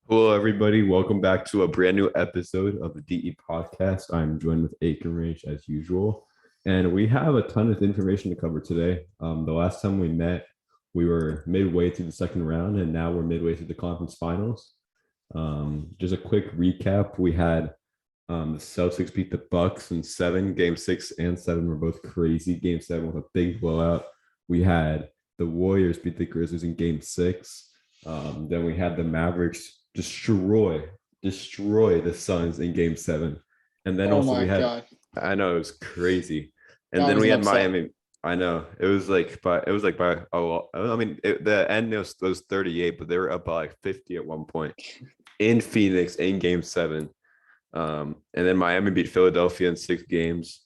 Hello, everybody. Welcome back to a brand new episode of the DE podcast. I'm joined with Ekamresh as usual, and we have a ton of information to cover today. The last time we met, we were midway through the second round, and now we're midway through the conference finals. Just a quick recap: we had the Celtics beat the Bucks in seven. Game 6 and 7 were both crazy. Game 7 with a big blowout. We had the Warriors beat the Grizzlies in Game 6. Then we had the Mavericks destroy the Suns in Game 7. And then Oh also my we had, God. I know it was crazy. And That then was we an had upset. Miami. I know it was like by oh I mean the end was 38, but they were up by like 50 at one point in Phoenix in Game 7. And then Miami beat Philadelphia in 6 games.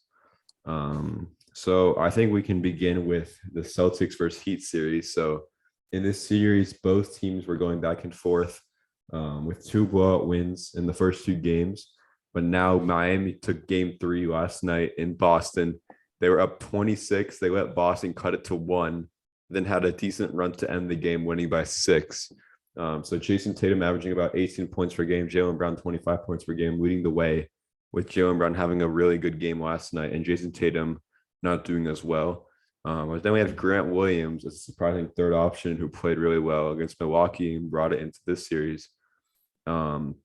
So I think we can begin with the Celtics versus Heat series. So in this series, both teams were going back and forth with two blowout wins in the first two games. But now Miami took game 3 last night in Boston. They were up 26. They let Boston cut it to 1, then had a decent run to end the game, winning by 6. So Jason Tatum averaging about 18 points per game, Jaylen Brown 25 points per game, leading the way, with Jaylen Brown having a really good game last night and Jason Tatum not doing as well. But then we have Grant Williams, a surprising third option who played really well against Milwaukee and brought it into this series. Um,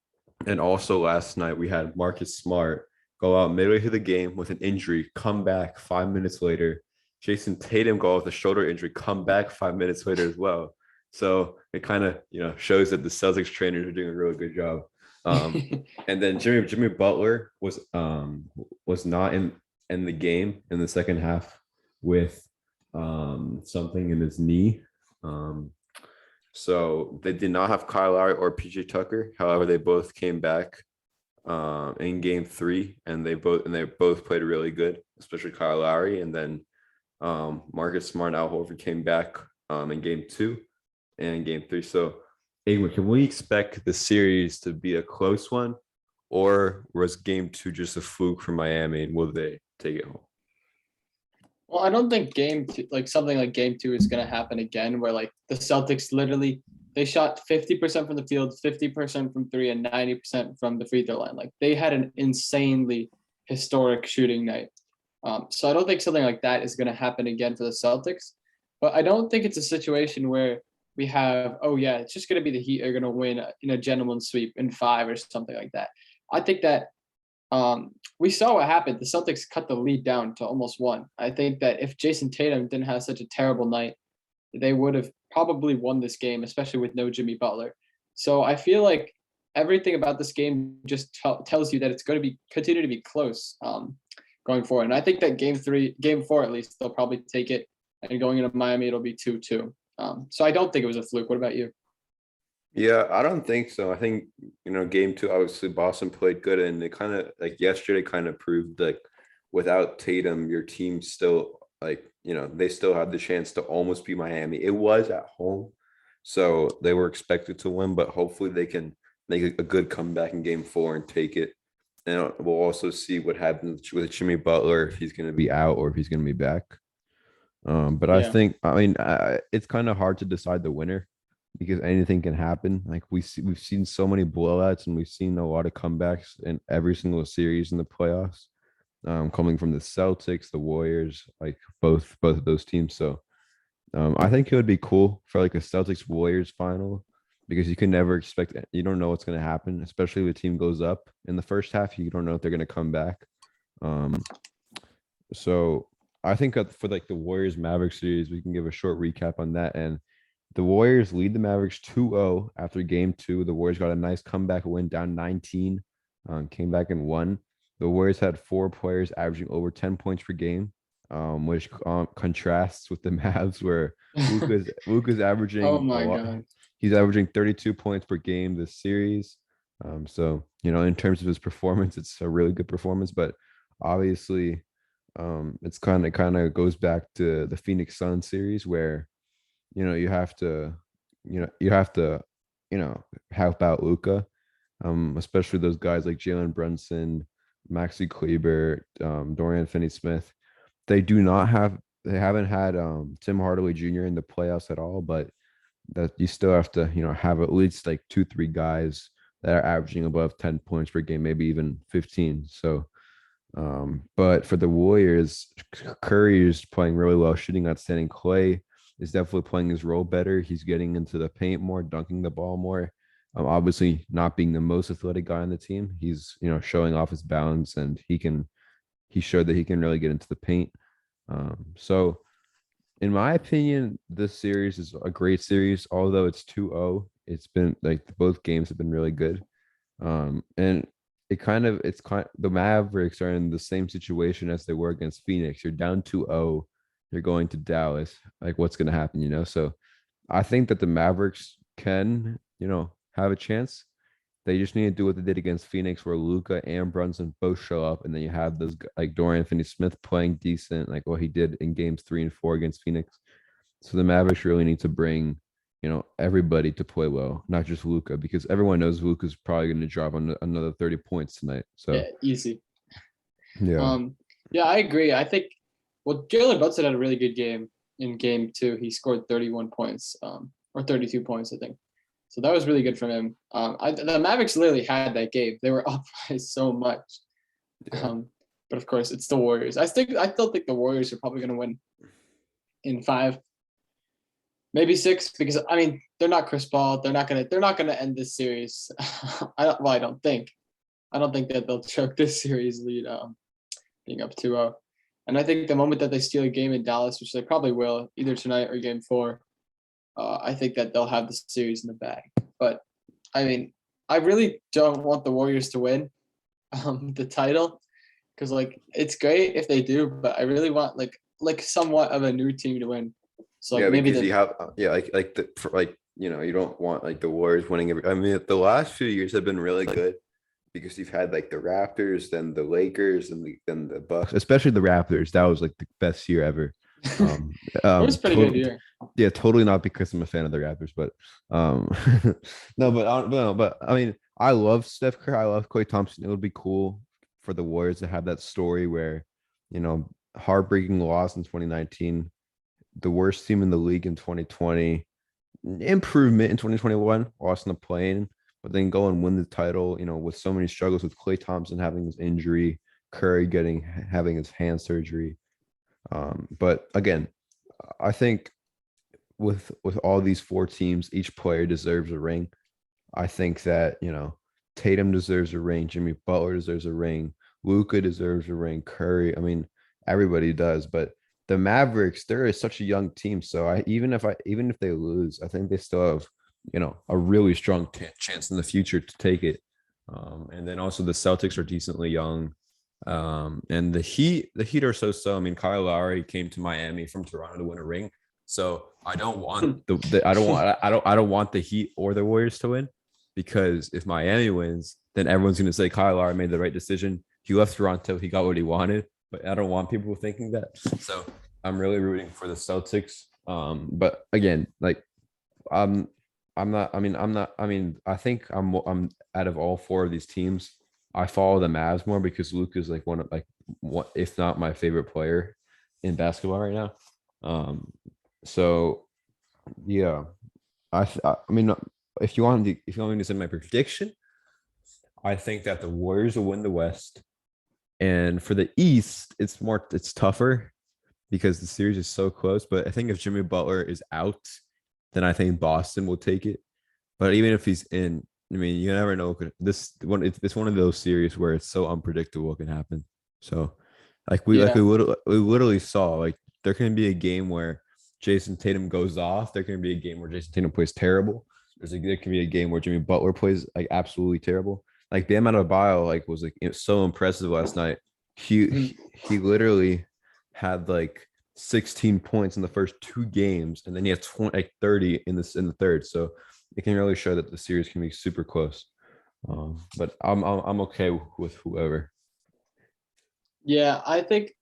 and also last night we had Marcus Smart go out midway through the game with an injury, come back 5 minutes later. Jason Tatum go out with a shoulder injury, come back 5 minutes later as well. So it kind of shows that the Celtics trainers are doing a really good job. And then Jimmy Butler was not in the game in the second half with something in his knee. Um, so they did not have Kyle Lowry or PJ Tucker. However, they both came back in game 3, and they both played really good, especially Kyle Lowry. And then Marcus Smart and Al Horford came back in game 2 and game 3. So, Agman, can we expect the series to be a close one, or was game 2 just a fluke for Miami, and will they take it home? Well, I don't think something like game two is going to happen again, where like the Celtics literally they shot 50% from the field, 50% from three, and 90% from the free throw line. Like they had an insanely historic shooting night. So I don't think something like that is going to happen again for the Celtics. But I don't think it's a situation where we have, oh yeah, it's just going to be the Heat are going to win in a gentleman's sweep in 5 or something like that. I think that we saw what happened. The Celtics cut the lead down to almost 1. I think that if Jason Tatum didn't have such a terrible night, they would have probably won this game, especially with no Jimmy Butler. So I feel like everything about this game just tells you that it's going to continue to be close going forward. And I think that game 4 at least, they'll probably take it. And going into Miami, it'll be 2-2. So I don't think it was a fluke. What about you? Yeah, I don't think so. I think, game 2, obviously Boston played good, and it kind of like yesterday kind of proved like without Tatum, your team still they still had the chance to almost beat Miami. It was at home, so they were expected to win, but hopefully they can make a good comeback in game 4 and take it. And we'll also see what happens with Jimmy Butler, if he's going to be out or if he's going to be back. But I Yeah. think, it's kind of hard to decide the winner because anything can happen. Like we've seen so many blowouts, and we've seen a lot of comebacks in every single series in the playoffs, coming from the Celtics, the Warriors, like both of those teams. So I think it would be cool for like a Celtics Warriors final, because you can never expect it. You don't know what's going to happen, especially if the team goes up in the first half. You don't know if they're going to come back. Um, so I think that for like the Warriors Mavericks series, we can give a short recap on that. And the Warriors lead the Mavericks 2-0 after game 2. The Warriors got a nice comeback win, down 19, came back and won. The Warriors had 4 players averaging over 10 points per game, which contrasts with the Mavs, where Luka's Oh averaging a my lot. God. He's averaging 32 points per game this series. So in terms of his performance, it's a really good performance. But obviously, it's kind of goes back to the Phoenix Suns series, where you have to help out Luka, especially those guys like Jalen Brunson, Maxi Kleber, Dorian Finney-Smith. They haven't had Tim Hardaway Jr. in the playoffs at all, but that you still have to, have at least like 2, 3 guys that are averaging above 10 points per game, maybe even 15. So, but for the Warriors, Curry is playing really well, shooting outstanding. Clay is definitely playing his role better. He's getting into the paint more, dunking the ball more. Obviously, not being the most athletic guy on the team, he's showing off his balance, and he showed that he can really get into the paint. So in my opinion, this series is a great series. Although it's 2-0, it's been like both games have been really good. And the Mavericks are in the same situation as they were against Phoenix. You're down 2-0, you're going to Dallas. Like, what's going to happen? So I think that the Mavericks can, have a chance. They just need to do what they did against Phoenix, where Luka and Brunson both show up, and then you have those like Dorian Finney-Smith playing decent, like what he did in games 3 and 4 against Phoenix. So the Mavericks really need to bring, everybody to play well, not just Luka, because everyone knows Luka's probably going to drop on another 30 points tonight. So Yeah, easy. yeah, Yeah, I agree. I think Jalen Brunson had a really good game in game 2. He scored 31 points, or 32 points, I think. So that was really good from him. The Mavericks literally had that game. They were up by so much. yeah, But of course, it's the Warriors. I still think the Warriors are probably going to win in 5, maybe 6, because I mean they're not Chris Paul. They're not gonna end this series. I don't think. I don't think that they'll choke this series lead, being up 2-0. And I think the moment that they steal a game in Dallas, which they probably will, either tonight or game 4, I think that they'll have the series in the bag. But I mean, I really don't want the Warriors to win the title, because like it's great if they do, but I really want like somewhat of a new team to win. So like maybe because you have you don't want like the Warriors winning every. I mean, the last few years have been really good because you've had like the Raptors, then the Lakers, and then the Bucks, especially the Raptors. That was like the best year ever. it was a pretty good year. Yeah, totally not because I'm a fan of the Raptors, but no, but I mean, I love Steph Curry. I love Klay Thompson. It would be cool for the Warriors to have that story where, heartbreaking loss in 2019, the worst team in the league in 2020, improvement in 2021, lost in the plane, but then go and win the title, with so many struggles with Klay Thompson having his injury, Curry having his hand surgery. But again, I think with all these 4 teams, each player deserves a ring. I think that, Tatum deserves a ring, Jimmy Butler deserves a ring, Luka deserves a ring, Curry. I mean, everybody does, but the Mavericks, they're such a young team. So even if they lose, I think they still have, a really strong chance in the future to take it. And then also the Celtics are decently young. And the Heat are so. I mean, Kyle Lowry came to Miami from Toronto to win a ring. So I don't want I don't want the Heat or the Warriors to win, because if Miami wins, then everyone's going to say Kyle Lowry made the right decision. He left Toronto, he got what he wanted, but I don't want people thinking that. So I'm really rooting for the Celtics. But again, like I'm I'm not. I mean, I'm not. I mean, I think I'm out of all 4 of these teams, I follow the Mavs more because Luke is like one of what if not my favorite player in basketball right now. Um, so yeah, I mean, if you want me to say my prediction, I think that the Warriors will win the West, and for the East, it's tougher because the series is so close. But I think if Jimmy Butler is out, then I think Boston will take it. But even if he's in, I mean, you never know. It's one of those series where it's so unpredictable what can happen. So, Yeah. we literally saw like there can be a game where Jason Tatum goes off. There can be a game where Jason Tatum plays terrible. There can be a game where Jimmy Butler plays like absolutely terrible. Like Bam Adebayo was so impressive last night. He Mhm. he literally had like 16 points in the first 2 games, and then he had 30 in the third. So it can really show that the series can be super close. But I'm okay with whoever. Yeah, I think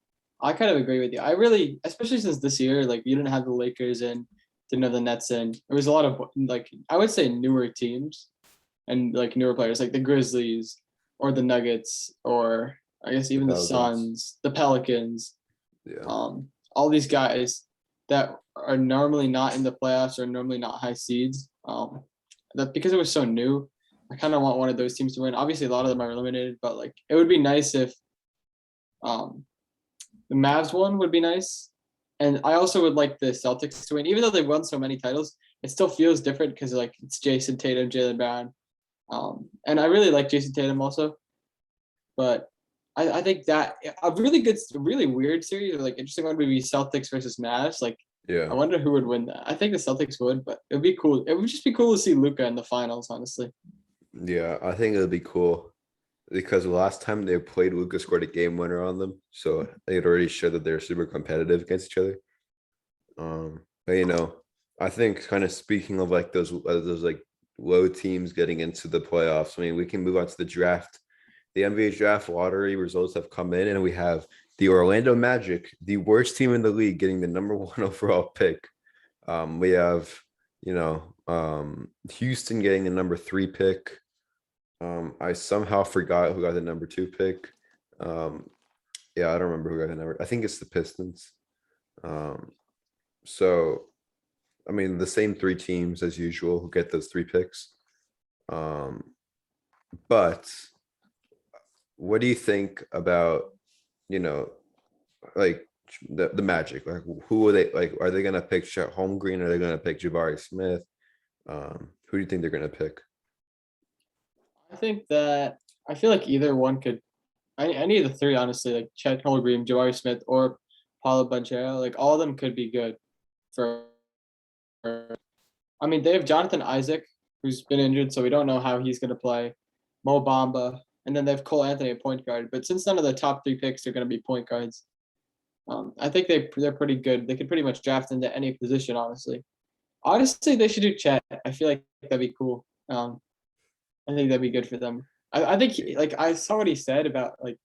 I kind of agree with you. I really, especially since this year, like you didn't have the Lakers in, didn't have the Nets in. There was a lot of like I would say newer teams and like newer players, like the Grizzlies or the Nuggets or I guess The even the Pelicans. Suns, the Pelicans, Yeah. all these guys. that are normally not in the playoffs or normally not high seeds. That because it was so new, I kind of want one of those teams to win. Obviously, a lot of them are eliminated, but like it would be nice if um, the Mavs one would be nice. And I also would like the Celtics to win, even though they won so many titles. It still feels different because like it's Jason Tatum, Jaylen Brown, and I really like Jason Tatum also. But I think that a really good, really weird series, or like interesting one would be Celtics versus Mavs. Like I Yeah. wonder who would win that. I think the Celtics would, but it would be cool. It would just be cool to see Luka in the finals, honestly. Yeah. I think it'll be cool because the last time they played, Lucas scored a game winner on them. So they had already showed that they're super competitive against each other. But I think kind of speaking of like those like low teams getting into the playoffs. I mean, we can move on to the draft. The NBA draft lottery results have come in, and we have the Orlando Magic, the worst team in the league, getting the number one overall pick. We have, Houston getting the number 3 pick. I somehow forgot who got the number 2 pick. Yeah, I don't remember who got the number. I think it's the Pistons. Um, so, I mean, the same 3 teams as usual who get those 3 picks. But what do you think about, you know, like the Magic? Like, who are they? Like, are they gonna pick Chet Holmgren? Are they gonna pick Jabari Smith? Who do you think they're gonna pick? I think that I feel like either one could. Any of the three, honestly, like Chet Holmgren, Jabari Smith, or Paulo Banchero, like all of them could be good for. I mean, they have Jonathan Isaac, who's been injured, so we don't know how he's going to play. Mo Bamba, and then they have Cole Anthony at point guard. But since none of the top 3 picks are going to be point guards, I think they're pretty good. They could pretty much draft into any position, honestly. Honestly, they should do Chet. I feel like that'd be cool. I think that'd be good for them. I think like I saw what he said about like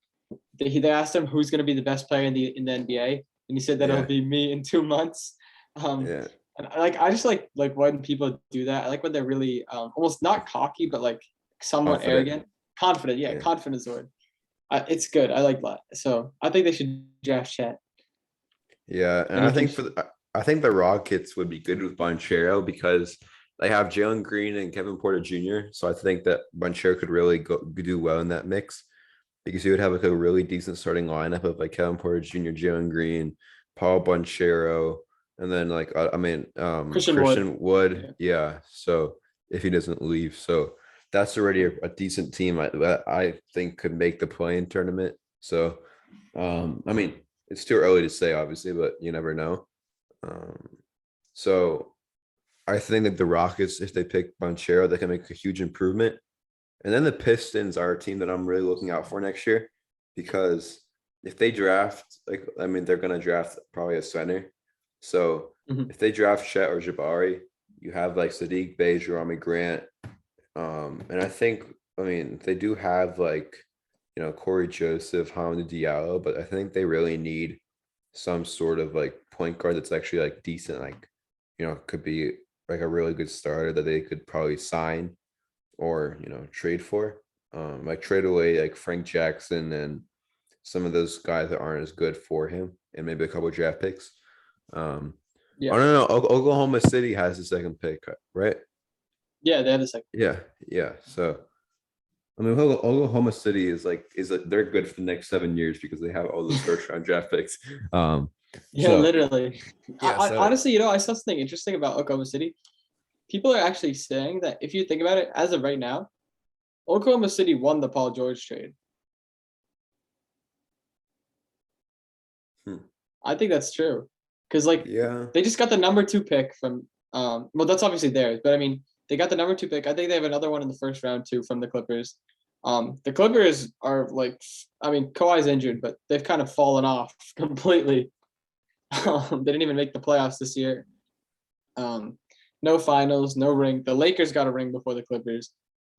they asked him who's going to be the best player in the NBA, and he said that it'll Yeah, be me in 2 months. Um, yeah, and I just like when people do that. I like when they're really almost not cocky, but like somewhat confident. arrogant, confident. Yeah, Yeah, confident is the word. It's good. I like that. So I think they should draft Chet. yeah, and And I he can. think I think the Rockets would be good with Banchero because they have Jalen Green and Kevin Porter Jr. So I think that Banchero could really do well in that mix because he would have like a really decent starting lineup of like Kevin Porter Jr., Jalen Green, Paul Banchero, and then like Christian Wood. Christian Wood. Yeah. Yeah. So if he doesn't leave, so that's already a decent team that I think could make the play-in tournament. So I mean, it's too early to say, obviously, but you never know. Um, so I think that the Rockets, if they pick Banchero, they can make a huge improvement. And then the Pistons are a team that I'm really looking out for next year because if they draft, like, I mean, they're going to draft probably a center. So Mhm. if they draft Chet or Jabari, you have like Sadiq Bey, Jerami Grant. And I think, I mean, they do have like, Corey Joseph, Hamidou Diallo, but I think they really need some sort of like point guard that's actually like decent, like, could be like a really good starter that they could probably sign or trade for. Like trade away like Frank Jackson and some of those guys that aren't as good for him, and maybe a couple draft picks. Um, I Yeah. don't know. Oklahoma City has the second pick, right? Yeah, they have a second. Yeah, yeah. So I mean, Oklahoma City is they're good for the next 7 years because they have all those first round draft picks. Um, Yeah, so literally. yeah, I so honestly, I saw something interesting about Oklahoma City. People are actually saying that if you think about it, as of right now, Oklahoma City won the Paul George trade. hmm, I think that's true. Because like yeah, they just got the number 2 pick from well that's obviously theirs, but I mean they got the number 2 pick. I think they have another one in the first round too from the Clippers. The Clippers are like I mean Kawhi's injured, but they've kind of fallen off completely. They didn't even make the playoffs this year. Um, no finals, no ring. The Lakers got a ring before the Clippers.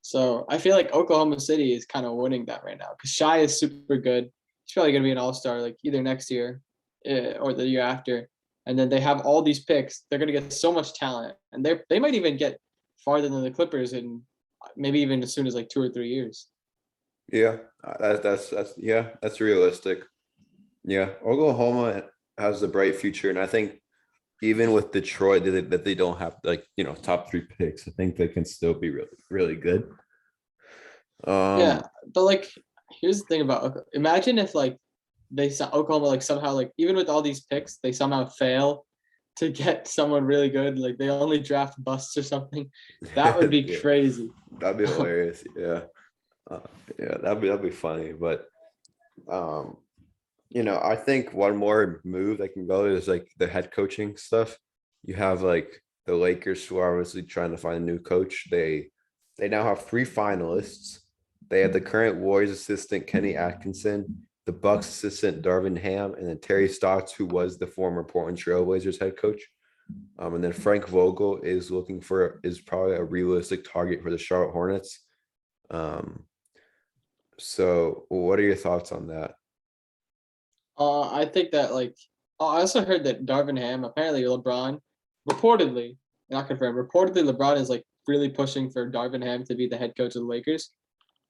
So I feel like Oklahoma City is kind of winning that right now because Shy is super good. He's probably going to be an all-star like either next year or the year after. And then they have all these picks. They're going to get so much talent. And they might even get farther than the Clippers in maybe even as soon as like 2 or 3 years. yeah. That's yeah, that's realistic. Yeah, Oklahoma has a bright future, and I think even with Detroit that they don't have like top 3 picks, I think they can still be really really good. Yeah, but like, here's the thing about imagine if like Oklahoma like somehow like even with all these picks they somehow fail to get someone really good, like they only draft busts or something. That would be Yeah, crazy. that'd be hilarious. Yeah, uh, yeah, that'd be funny. But um, I think one more move that can go is like the head coaching stuff. You have like the Lakers who are obviously trying to find a new coach. They now have 3 finalists. They have the current Warriors assistant Kenny Atkinson, the Bucks assistant Darvin Ham, and then Terry Stotts, who was the former Portland Trailblazers head coach. And then Frank Vogel is probably a realistic target for the Charlotte Hornets. Um, so what are your thoughts on that? I think that like I also heard that Darvin Ham, apparently LeBron, reportedly, not confirmed, reportedly LeBron is like really pushing for Darvin Ham to be the head coach of the Lakers.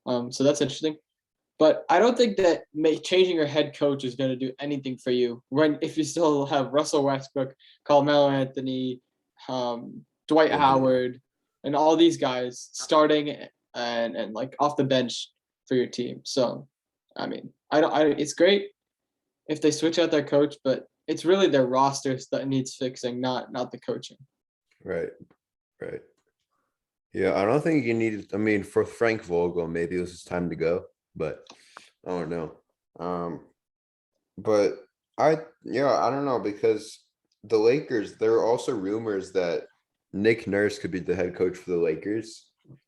So that's interesting. But I don't think that changing your head coach is going to do anything for you when if you still have Russell Westbrook, Carmelo Anthony, Dwight Mhm. Howard, and all these guys starting and like off the bench for your team. So, I mean, I don't. It's great if they switch out their coach, but it's really their rosters that needs fixing, not the coaching. Right, right. Yeah, I don't think you need. I mean, for Frank Vogel, maybe it was his time to go, but I don't know. Um, but I don't know because the Lakers. There are also rumors that Nick Nurse could be the head coach for the Lakers,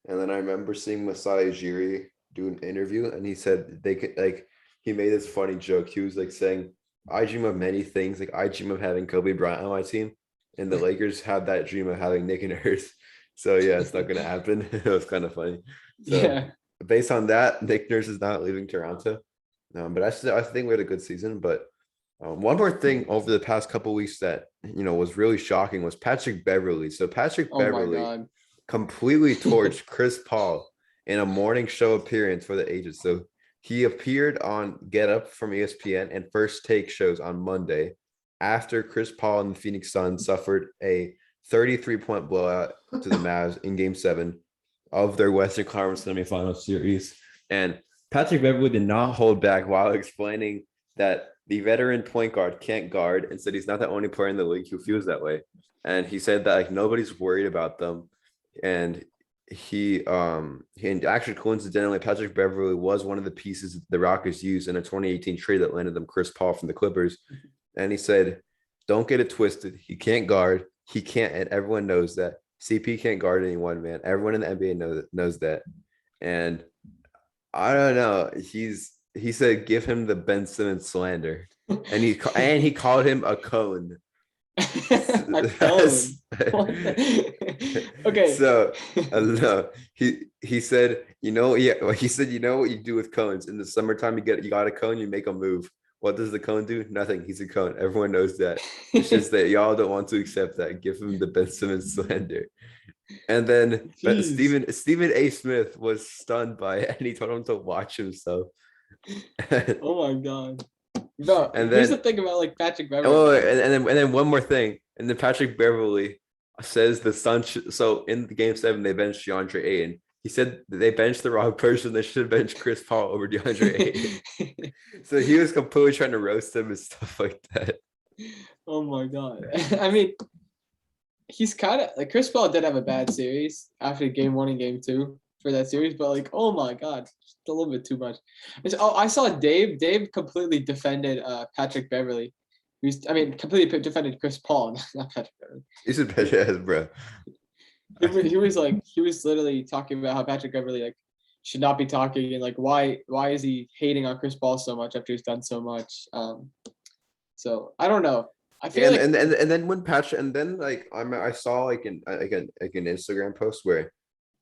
and then I remember seeing Masai Ujiri do an interview, and he said they could like he made this funny joke. He was like saying, "I dream of many things. Like I dream of having Kobe Bryant on my team, and the Lakers had that dream of having Nick Nurse." So yeah, it's not gonna happen. It was kind of funny. So Yeah. based on that, Nick Nurse is not leaving Toronto. But I think we had a good season. But one more thing over the past couple weeks that was really shocking was Patrick Beverley. So Patrick Oh my Beverley God. completely torched Chris Paul in a morning show appearance for the ages. So he appeared on Get Up from ESPN and First Take shows on Monday after Chris Paul and the Phoenix Suns suffered a 33-point blowout to the Mavs in Game 7 of their Western Conference semifinal series. And Patrick Beverley did not hold back while explaining that the veteran point guard can't guard and said he's not the only player in the league who feels that way. And he said that like nobody's worried about them. And and actually coincidentally, Patrick Beverley was one of the pieces the Rockets used in a 2018 trade that landed them Chris Paul from the Clippers. And he said, don't get it twisted. He can't guard. He can't, and everyone knows that. CP can't guard anyone, man. Everyone in the NBA knows that. And I don't know. He said give him the Ben Simmons slander, and he called him a cone. A cone. What okay. So I don't know. He said, yeah, he said, what you do with cones in the summertime? You got a cone, you make a move. What does the cone do? Nothing. He's a cone. Everyone knows that. It's just that y'all don't want to accept that. Give him the Ben Simmons slander. And then but Jeez. Stephen A. Smith was stunned by it, and he told him to watch himself. Oh my God. Bro, And here's the then thing about like Patrick Beverly. oh, and then one more thing. And then Patrick Beverley says the Suns. So in the Game 7, they benched DeAndre Ayton. He said they benched the wrong person. They should have benched Chris Paul over DeAndre Ayton. So he was completely trying to roast him and stuff like that. Oh my God. I mean, he's kind of like Chris Paul did have a bad series after game 1 and game 2 for that series, but like, oh my God, just a little bit too much. I saw Dave. Dave completely defended Patrick Beverly. Completely defended Chris Paul, not Patrick Beverly. He's a bitch ass, bro. He was literally talking about how Patrick Beverly like should not be talking and like why is he hating on Chris Paul so much after he's done so much. So I don't know. I Yeah, feel and, like and and and then when Patrick, and then like I saw like an Instagram post where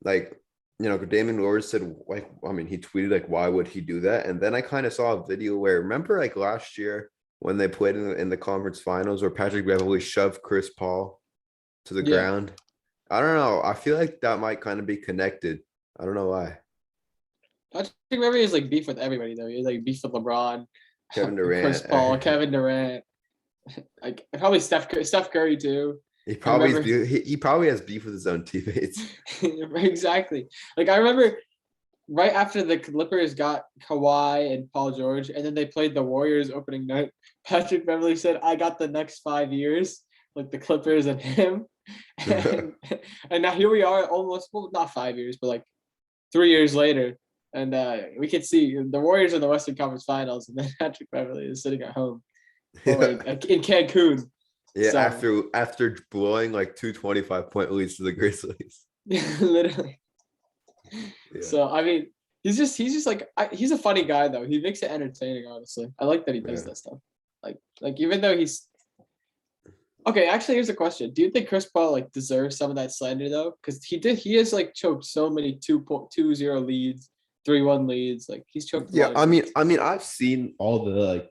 like Damian Lillard said like he tweeted like why would he do that? And then I kind of saw a video where remember like last year when they played in the conference finals where Patrick Beverley shoved Chris Paul to the yeah, ground. I don't know. I feel like that might kind of be connected. I don't know why. Patrick Beverly is like beef with everybody though. He's like beef with LeBron, Kevin Chris Durant. Paul, Kevin Durant. Like probably Steph Curry too. He I probably remember he probably has beef with his own teammates. exactly. Like I remember right after the Clippers got Kawhi and Paul George, and then they played the Warriors opening night. Patrick Beverley said, "I got the next 5 years," like the Clippers and him, and and now here we are, almost well, not 5 years, but like 3 years later, and we can see the Warriors in the Western Conference Finals, and then Patrick Beverley is sitting at home or Yeah. in Cancun. Yeah, So after blowing like 225-point leads to the Grizzlies. literally. Yeah. So I mean, he's just like he's a funny guy though. He makes it entertaining. Honestly, I like that he does Yeah. that stuff. Like even though he's okay. Actually, here's a question: do you think Chris Paul like deserves some of that slander though? Because he has like choked so many 2-0 leads, 3-1 leads. Like he's choked a Yeah, lot of I mean, games. I've seen all the like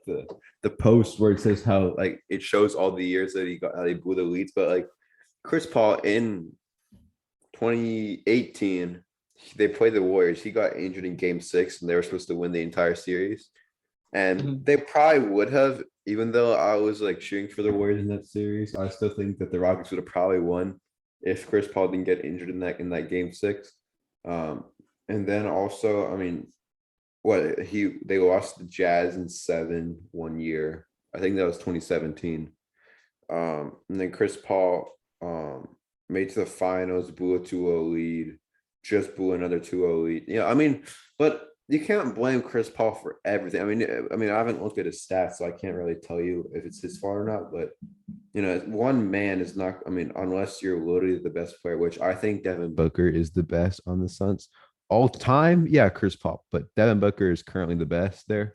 the posts where it says how like it shows all the years that he got how he blew the leads, but like Chris Paul in 2018, they played the Warriors. He got injured in Game 6, and they were supposed to win the entire series. And Mhm. they probably would have, even though I was like cheering for the Warriors in that series. I still think that the Rockets would have probably won if Chris Paul didn't get injured in that Game 6. Um, and then also, I mean, they lost the Jazz in 7 1 year. I think that was 2017. And then Chris Paul made to the finals, blew a 2-0 lead, just blew another 2-0 lead. Yeah, I mean, but you can't blame Chris Paul for everything. I haven't looked at his stats, so I can't really tell you if it's his fault or not. But one man is not. I mean, unless you're literally the best player, which I think Devin Booker is the best on the Suns all time. Yeah, Chris Paul, but Devin Booker is currently the best there.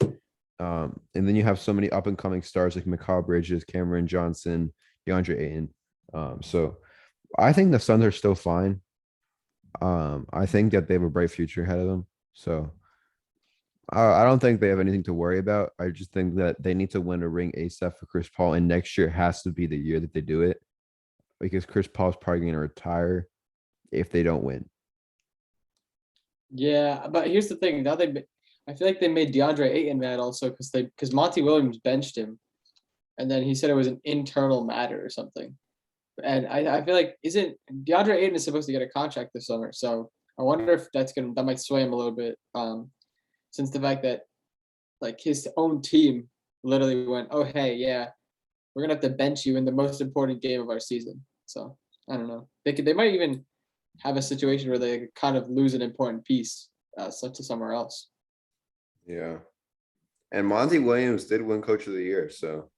And then you have so many up and coming stars like Mikal Bridges, Cameron Johnson, DeAndre Ayton. So I think the Suns are still fine. I think that they have a bright future ahead of them. So I don't think they have anything to worry about. I just think that they need to win a ring ASAP for Chris Paul, and next year has to be the year that they do it because Chris Paul's probably going to retire if they don't win. Yeah, but here's the thing. I feel like they made DeAndre Ayton mad also because Monty Williams benched him, and then he said it was an internal matter or something. And I feel like isn't DeAndre Ayton is supposed to get a contract this summer, so I wonder if that might sway him a little bit. Since the fact that like his own team literally went, oh hey, yeah, we're gonna have to bench you in the most important game of our season. So I don't know. They might even have a situation where they kind of lose an important piece, to somewhere else. Yeah. And Monty Williams did win Coach of the Year. So,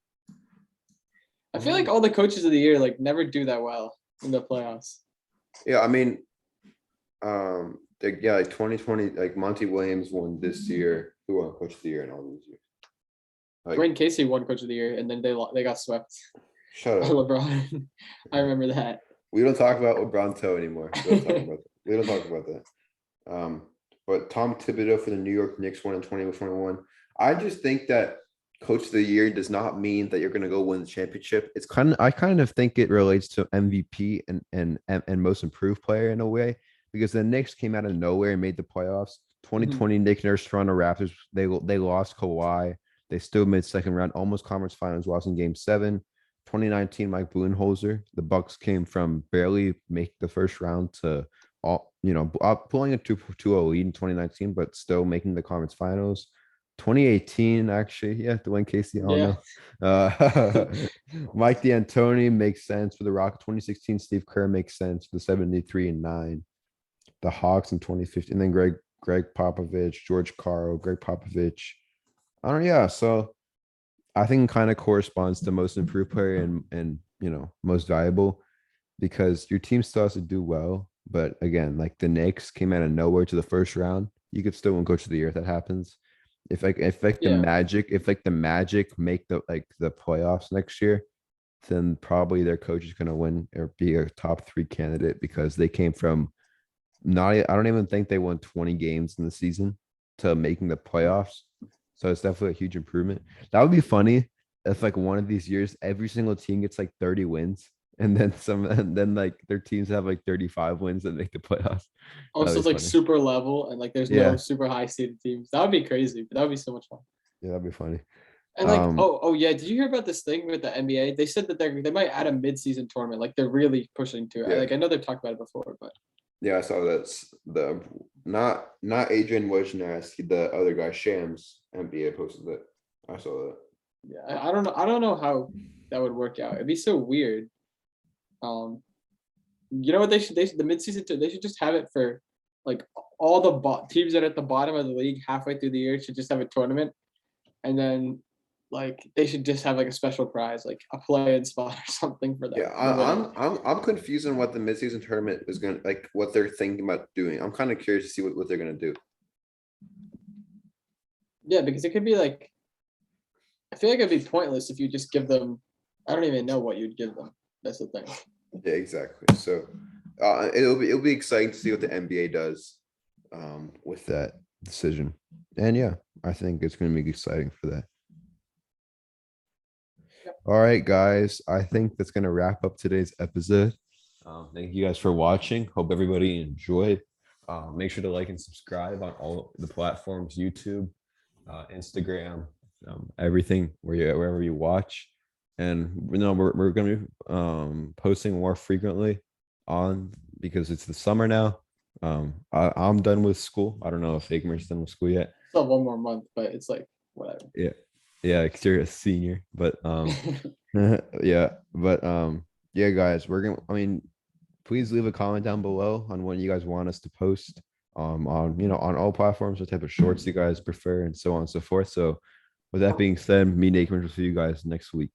I feel like all the coaches of the year like never do that well in the playoffs. yeah, I mean, like 2020, like Monty Williams won this year. Who won Coach of the Year in all these years? Like, Dwayne Casey won Coach of the Year, and then they got swept shut by up. LeBron. I remember that. We don't talk about LeBron toe anymore. We don't talk about that. But Tom Thibodeau for the New York Knicks won in 2021. I just think that Coach of the Year does not mean that you're going to go win the championship. I kind of think it relates to MVP and most improved player in a way because the Knicks came out of nowhere and made the playoffs. 2020 Nick Nurse Toronto Raptors they lost Kawhi. They still made second round, almost conference finals, lost in Game 7. 2019 Mike Budenholzer. The Bucks came from barely make the first round to pulling a 2-0 lead in 2019, but still making the conference finals. 2018, actually, yeah, Dwayne Casey. I don't Yeah. know. Mike D'Antoni makes sense for the Rock. 2016, Steve Kerr makes sense for the 73-9. The Hawks in 2015, and then Greg Popovich, George Karl, Greg Popovich. I don't know. Yeah, so I think kind of corresponds to most improved player and most valuable because your team still has to do well. But again, like the Knicks came out of nowhere to the first round, you could still win Coach of the Year if that happens. Yeah. If the Magic make the playoffs next year, then probably their coach is gonna win or be a top 3 candidate because they came from not I don't even think they won 20 games in the season to making the playoffs. So it's definitely a huge improvement. That would be funny if like one of these years every single team gets like 30 wins and then like their teams have like 35 wins and make the playoffs. That'd Also, be it's like funny. super level, and like there's no Yeah. super high seeded teams. That would be crazy, but that would be so much fun. Yeah, that'd be funny. And like, oh yeah, did you hear about this thing with the NBA? They said that they might add a mid-season tournament. Like they're really pushing to it. Yeah. Like I know they've talked about it before, but Yeah, I saw that's the not Adrian Wojnarowski, the other guy, Shams NBA posted it. I saw that. yeah, I don't know. I don't know how that would work out. It'd be so weird. You know what they should the mid-season they should just have it for like all the teams that are at the bottom of the league halfway through the year should just have a tournament, and then like they should just have like a special prize, like a play-in spot or something for them. Yeah, I'm confused on what the midseason tournament is gonna like, what they're thinking about doing. I'm kind of curious to see what they're gonna do. Yeah, because it could be like, I feel like it'd be pointless if you just give them. I don't even know what you'd give them. That's the thing. Yeah, exactly. So it'll be exciting to see what the NBA does with that decision. And yeah, I think it's gonna be exciting for that. All right, guys. I think that's gonna wrap up today's episode. Thank you guys for watching. Hope everybody enjoyed. Make sure to like and subscribe on all the platforms: YouTube, Instagram, everything wherever you watch. And we're gonna be posting more frequently on, because it's the summer now. I'm done with school. I don't know if Ekamresh is done with school yet. Still have one more month, but it's like whatever. Yeah, because you're a senior, but yeah, but yeah, guys, please leave a comment down below on what you guys want us to post on on all platforms, what type of shorts you guys prefer, and so on and so forth. So with that being said, me and Ekamresh will see you guys next week.